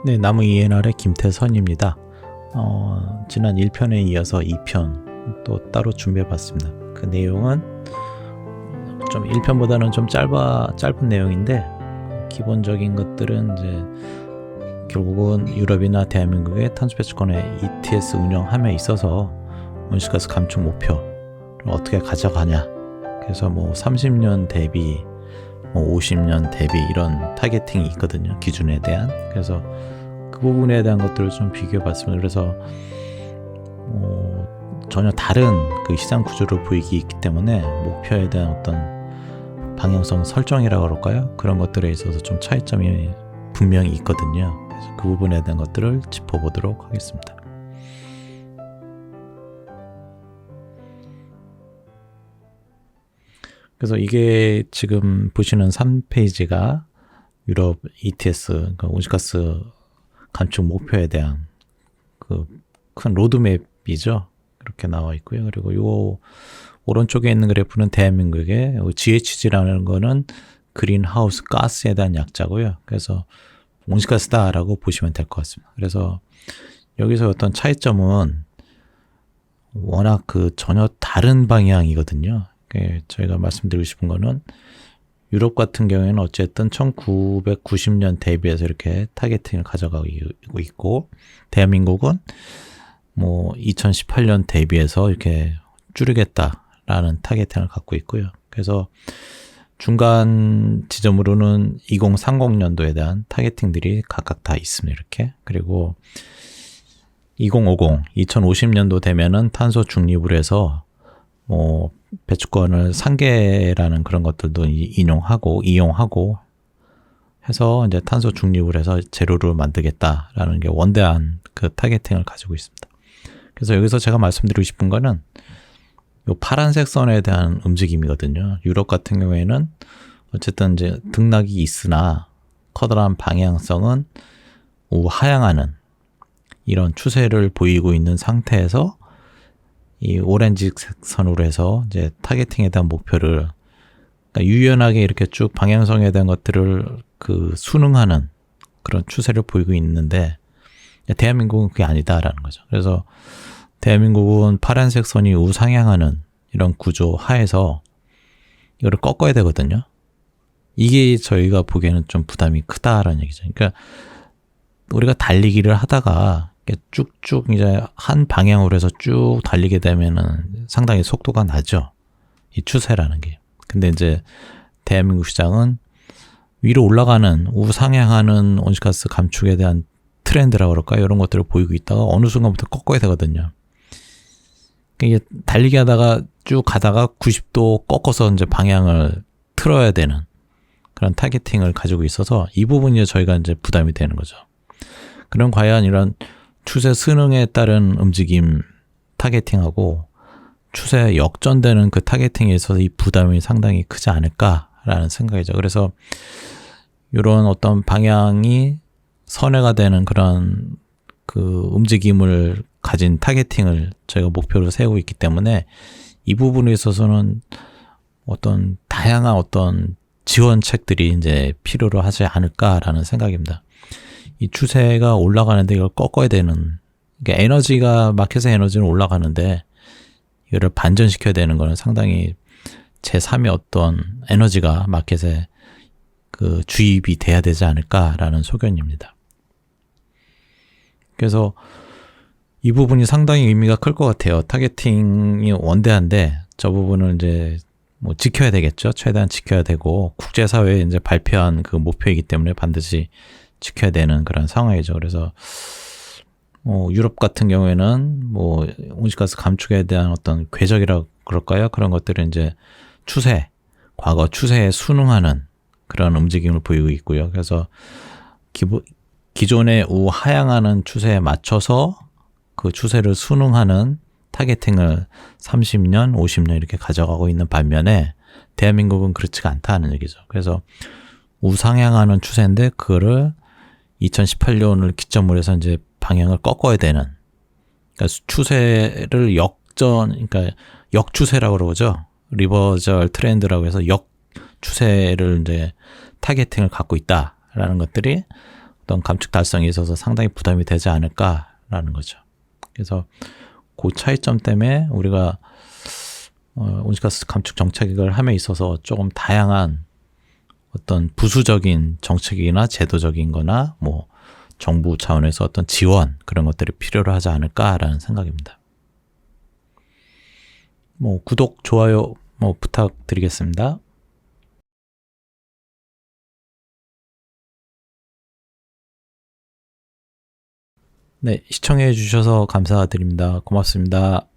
네, 나무 ENR의 김태선입니다. 지난 1편에 이어서 2편 또 따로 준비해봤습니다. 그 내용은 좀 1편보다는 좀 짧은 내용인데, 기본적인 것들은 이제 결국은 유럽이나 대한민국의 탄소 배출권의 ETS 운영함에 있어서 온실가스 감축 목표를 어떻게 가져가냐. 그래서 뭐 30년 대비, 뭐 50년 대비 이런 타겟팅이 있거든요. 기준에 대한. 그래서 그 부분에 대한 것들을 좀 비교해 봤습니다. 그래서 전혀 다른 그 시장 구조를 보이기 있기 때문에 목표에 대한 어떤 방향성 설정이라고 그럴까요? 그런 것들에 있어서 좀 차이점이 분명히 있거든요. 그래서 그 부분에 대한 것들을 짚어보도록 하겠습니다. 그래서 이게 지금 보시는 3페이지가 유럽 ETS, 그러니까 온실가스 감축 목표에 대한 그 큰 로드맵이죠. 그렇게 나와 있고요. 그리고 요 오른쪽에 있는 그래프는 대한민국의 GHG라는 거는 그린하우스 가스에 대한 약자고요. 그래서 온실가스다라고 보시면 될 것 같습니다. 그래서 여기서 어떤 차이점은 워낙 그 전혀 다른 방향이거든요. 저희가 말씀드리고 싶은 거는 유럽 같은 경우에는 어쨌든 1990년 대비해서 이렇게 타겟팅을 가져가고 있고, 대한민국은 뭐 2018년 대비해서 이렇게 줄이겠다라는 타겟팅을 갖고 있고요. 그래서 중간 지점으로는 2030년도에 대한 타겟팅들이 각각 다 있습니다. 이렇게. 그리고 2050, 2050년도 되면은 탄소 중립을 해서 뭐 배출권을 상계라는 그런 것들도 이용하고 해서 이제 탄소 중립을 해서 제로를 만들겠다라는 게 원대한 그 타겟팅을 가지고 있습니다. 그래서 여기서 제가 말씀드리고 싶은 거는 요 파란색 선에 대한 움직임이거든요. 유럽 같은 경우에는 어쨌든 이제 등락이 있으나 커다란 방향성은 우하향하는 이런 추세를 보이고 있는 상태에서 이 오렌지 선으로 해서 이제 타겟팅에 대한 목표를, 그러니까 유연하게 이렇게 쭉 방향성에 대한 것들을 그 순응하는 그런 추세를 보이고 있는데, 대한민국은 그게 아니다라는 거죠. 그래서 대한민국은 파란색 선이 우상향하는 이런 구조 하에서 이거를 꺾어야 되거든요. 이게 저희가 보기에는 좀 부담이 크다라는 얘기죠. 그러니까 우리가 달리기를 하다가 쭉쭉 이제 한 방향으로 해서 쭉 달리게 되면은 상당히 속도가 나죠. 이 추세라는 게. 근데 이제 대한민국 시장은 위로 올라가는 우상향하는 온실가스 감축에 대한 트렌드라고 그럴까요? 이런 것들을 보이고 있다가 어느 순간부터 꺾어야 되거든요. 이게 달리기 하다가 쭉 가다가 90도 꺾어서 이제 방향을 틀어야 되는 그런 타겟팅을 가지고 있어서 이 부분이 저희가 이제 부담이 되는 거죠. 그럼 과연 이런 추세 순응에 따른 움직임 타겟팅하고 추세 역전되는 그 타겟팅에 있어서 이 부담이 상당히 크지 않을까라는 생각이죠. 그래서 이런 어떤 방향이 선회가 되는 그런 그 움직임을 가진 타겟팅을 저희가 목표로 세우고 있기 때문에 이 부분에 있어서는 어떤 다양한 어떤 지원책들이 이제 필요로 하지 않을까라는 생각입니다. 이 추세가 올라가는데 이걸 꺾어야 되는, 그러니까 에너지가, 마켓의 에너지는 올라가는데 이거를 반전시켜야 되는 거는 상당히 제3의 어떤 에너지가 마켓에 그 주입이 돼야 되지 않을까라는 소견입니다. 그래서 이 부분이 상당히 의미가 클 것 같아요. 타겟팅이 원대한데 저 부분을 이제 뭐 지켜야 되겠죠. 최대한 지켜야 되고 국제사회에 이제 발표한 그 목표이기 때문에 반드시 지켜야 되는 그런 상황이죠. 그래서 유럽 같은 경우에는 뭐 온실가스 감축에 대한 어떤 궤적이라고 그럴까요? 그런 것들은 이제 과거 추세에 순응하는 그런 움직임을 보이고 있고요. 그래서 기존의 우하향하는 추세에 맞춰서 그 추세를 순응하는 타겟팅을 30년, 50년 이렇게 가져가고 있는 반면에 대한민국은 그렇지가 않다는 얘기죠. 그래서 우상향하는 추세인데 그거를 2018년을 기점으로 해서 이제 방향을 꺾어야 되는, 그러니까 추세를 그러니까 역추세라고 그러죠. 리버설 트렌드라고 해서 역추세를 이제 타겟팅을 갖고 있다라는 것들이 어떤 감축 달성에 있어서 상당히 부담이 되지 않을까라는 거죠. 그래서 그 차이점 때문에 우리가 온실가스 감축 정책을 함에 있어서 조금 다양한 어떤 부수적인 정책이나 제도적인 거나 뭐 정부 차원에서 어떤 지원 그런 것들이 필요로 하지 않을까라는 생각입니다. 뭐 구독, 좋아요 뭐 부탁드리겠습니다. 네, 시청해 주셔서 감사드립니다. 고맙습니다.